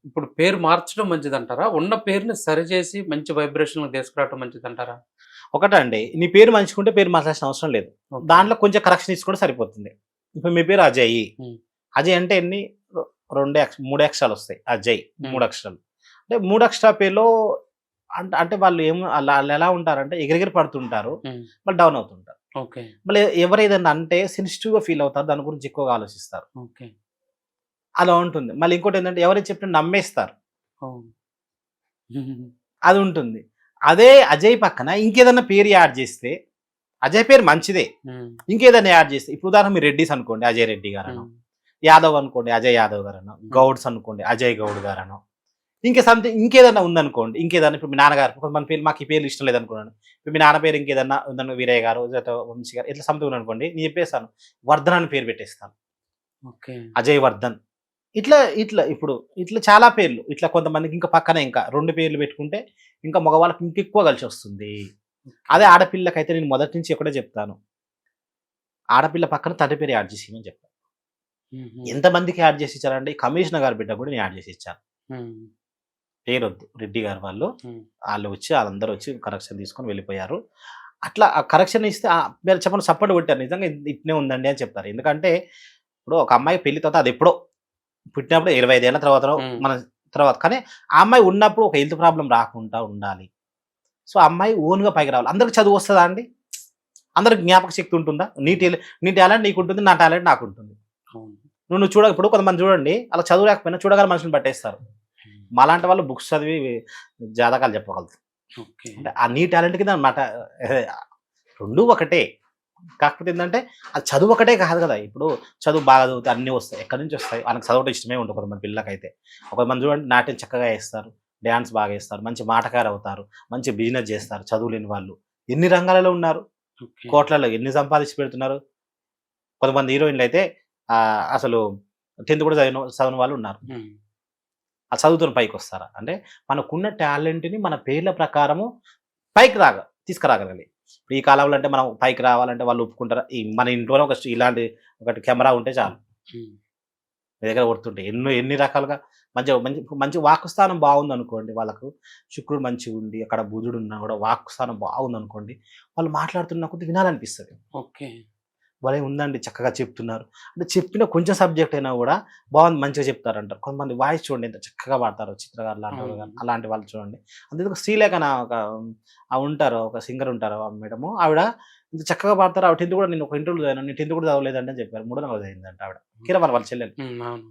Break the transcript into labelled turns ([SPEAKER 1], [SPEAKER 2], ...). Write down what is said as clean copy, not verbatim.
[SPEAKER 1] ఇప్పుడు పేరు మార్చడం మంచిదంటారా? ఉన్న పేరుని సరిచేసి మంచి వైబ్రేషన్‌లోకి తీసుకురావడం మంచిదంటారా?
[SPEAKER 2] ఒకటండి, నీ పేరు మంచిగుంటే పేరు మార్చాల్సిన అవసరం లేదు.
[SPEAKER 1] ఓకే.
[SPEAKER 2] దాంట్లో కొంచెం కరెక్షన్ ఇచ్చుకుంటే సరిపోతుంది. ఇప్పుడు మీ పేరు అజయ్.
[SPEAKER 1] హ్మ్.
[SPEAKER 2] అజయ్ అంటే ఎన్ని? 3 అక్షరాలొస్తాయి. అజయ్
[SPEAKER 1] హ్మ్.
[SPEAKER 2] 3 అక్షరాలు. అంటే 3 అక్షరాల పేరులో అంటే వాళ్ళు ఆళ్ళెలా ఉంటారంటే ఎగిరెగిరి పడుతుంటారు.
[SPEAKER 1] హ్మ్.
[SPEAKER 2] మళ్ళీ డౌన్ అవుతుంటారు.
[SPEAKER 1] ఓకే.
[SPEAKER 2] మళ్ళీ ఎవరేదన్నా అంటే సెన్సిటివ్‌గా ఫీల్ అవుతారు. దాని గురించి ఎక్కువగా ఆలోచిస్తారు.
[SPEAKER 1] ఓకే.
[SPEAKER 2] అలా ఉంటుంది. మళ్ళీ ఇంకోటేంటంటే ఎవరైతే చెప్పినా నమ్మేస్తారు.
[SPEAKER 1] అవును. హుహుహు.
[SPEAKER 2] అది ఉంటుంది. అదే అజయ్ పక్కన ఇంకేదన్నా పేరు యాడ్ చేస్తే, అజయ్ పేరు మంచిదే.
[SPEAKER 1] హ్మ్.
[SPEAKER 2] ఇంకేదైనా యాడ్ చేస్తే, ఇప్పుడు ఉదాహరణ మీరు రెడ్డీస్ అనుకోండి, అజయ్ రెడ్డి గారనో,
[SPEAKER 1] హ్మ్.
[SPEAKER 2] యాదవ్ అనుకోండి, అజయ్ యాదవ్ గారనో,
[SPEAKER 1] హ్మ్.
[SPEAKER 2] గౌడ్స్ అనుకోండి, అజయ్ గౌడ్ గారనో, ఇంకా సంథింగ్ ఇంకేదన్నా ఉందనుకోండి, ఇంకేదన్నా ఇప్పుడు మీ నాన్నగారు కొంతమంది పేర్లు మాకు ఈ పేర్లు ఇష్టం లేదనుకున్నాను. ఇప్పుడు మీ నాన్న పేరు ఇంకేదన్నా ఉందనుకో వీరయ్య గారు, లేకపోతే వంశీ గారు ఇట్లా సంథింగ్ ఉందనుకోండి, నేను చెప్పేస్తాను. వర్ధన్ అని పేరు పెట్టేస్తాను.
[SPEAKER 1] ఓకే.
[SPEAKER 2] అజయ్ వర్ధన్. ఇట్లా ఇప్పుడు ఇట్లా చాలా పేర్లు. ఇట్లా కొంతమందికి ఇంకా పక్కన ఇంకా 2 పేర్లు పెట్టుకుంటే, ఇంకా మగవాళ్ళకి ఇంకెక్కువ కలిసొస్తుంది.
[SPEAKER 1] ఓకే.
[SPEAKER 2] అదే ఆడపిల్లకైతే నేను మొదటి నుంచి ఒకటే చెప్తాను. ఆడపిల్ల పక్కన తండ్రి పేరు యాడ్ చేసేయమని చెప్తా.
[SPEAKER 1] హుహు.
[SPEAKER 2] ఎంతమందికి యాడ్ చేసి ఇచ్చానంటే, కమిషనర్ గారి బిడ్డకి కూడా నేను యాడ్ చేసి ఇచ్చాను.
[SPEAKER 1] హ్మ్.
[SPEAKER 2] పేరొద్దు. రెడ్డి గారు వాళ్ళు.
[SPEAKER 1] హ్మ్.
[SPEAKER 2] ఆళ్ళందరూ వచ్చి కరెక్షన్ తీసుకొని వెళ్ళిపోయారు. అట్లా ఆ కరెక్షన్ ఇస్తే మీరు చెప్పండి సపోర్ట్ కొట్టారు. నిజంగా ఇట్నే ఉందండి అని చెప్తారు. ఎందుకంటే, ఇప్పుడు ఒక అమ్మాయి పెళ్లి తర్వాత అదెప్పుడో పుట్టినప్పుడు 25 ఏళ్ల తర్వాతనో
[SPEAKER 1] హ్మ్.
[SPEAKER 2] మన తర్వాత కానీ ఆ అమ్మాయి ఉన్నప్పుడు ఒక హెల్త్ ప్రాబ్లమ్ రాకుండా ఉండాలి. సో, ఆ అమ్మాయి ఓన్‌గా పైకి రావాలి. అందరికి చదువొస్తదా అండి? అందరికి జ్ఞాపక శక్తి ఉంటుందా? నీ టాలెంట్ నీకుంటుంది. నా టాలెంట్ నాకుంటుంది.
[SPEAKER 1] అవును.
[SPEAKER 2] నువ్వు ఇప్పుడు కొంతమంది చూడండి ఆళ్ళకి చదువు లేకపోయినా చూడగానే మనుషుల్ని పట్టేస్తారు.
[SPEAKER 1] హ్మ్.
[SPEAKER 2] మాలాంటి వాళ్ళు బుక్స్ చదివి జాతకాలు చెప్పగలుగుతారు.
[SPEAKER 1] ఓకే.
[SPEAKER 2] అంటే నీ టాలెంట్ కింద మాట ఎహే 2 ఒకటే. కాకపోతే ఏందంటే అది చదువు ఒకటే కాదు గదా! ఇప్పుడు చదువు బాగా చదివితే అన్నీ వస్తాయి. ఎక్కడి నుంచి వస్తాయి? వాళ్ళకి చదవడం ఇష్టమే ఉండదు కొంతమంది పిల్లలకైతే. కొంతమంది చూడండి నాట్యం చక్కగా ఏస్తారు. డాన్స్ బాగా ఏస్తారు. మంచి మాటకారవుతారు. మంచి బిజినెస్ జేస్తారు చదువులేని వాళ్ళు. ఎన్ని రంగాలలో ఉన్నారు.
[SPEAKER 1] ఓకే.
[SPEAKER 2] కోట్లలో ఎన్ని సంపాదించి పెడుతున్నారు. కొంతమంది హీరోయిన్‌లయితే అసలు 10థ్ కూడా చదవని వాళ్ళున్నారు.
[SPEAKER 1] హ్మ్.
[SPEAKER 2] ఆ చదువుతోని పైకొస్తారా? అంటే మనకున్న టాలెంట్‌ని మన పేర్ల ప్రకారము పైకి తీసుకురాగలగాలి. ఈ కాలంలో అంటే మనం పైకి రావాలంటే వాళ్ళు ఒప్పుకుంటారా? మన ఇంట్లోనే ఇలాంటి ఒకటి కెమెరా ఉంటే చాలు.
[SPEAKER 1] హ్మ్.
[SPEAKER 2] మీ దగ్గర గుర్తుంటాయి. ఎన్ని రకాలుగా మంచి మంచి వాక్కు స్థానం బావుందనుకోండి వాళ్ళకు. శుక్రుడు మంచిగుండి, అక్కడ బుధుడున్నా గూడా వాక్కు స్థానం బావుందనుకోండి, వాళ్ళు మాట్లాడుతున్న కొద్దీ వినాలనిపిస్తది.
[SPEAKER 1] ఓకే.
[SPEAKER 2] భలే ఉందండి చక్కగా చెప్తున్నారు. అంటే చెప్పిన కొంచెం సబ్జెక్ట్ అయినా గూడా బావుంది మంచిగా చెప్తారంటారు. కొంతమంది వాయిస్ చూడండి ఎంత చక్కగా పాడతారో చిత్ర గారు లాంటోళ్ళు గాని,
[SPEAKER 1] అవును.
[SPEAKER 2] అలాంటి వాళ్ళు చూడండి. అంతెందుకు శ్రీలేఖ అని ఒక ఉంటారు. ఒక సింగర్ ఉంటారు ఆ మేడము. ఆవిడ ఇంత చక్కగా పాడతారు. ఆవిడ 10థ్ కూడా నేను ఒక ఇంటర్వ్యూలో చదివాను. నేను 10థ్ కూడా చదవలేదండి అని చెప్పారు. మూడో తరగతి చదివిందంట ఆవిడ. కీరవాణి వాళ్ళ చెల్లెలు.
[SPEAKER 1] హ్మ్. అవును.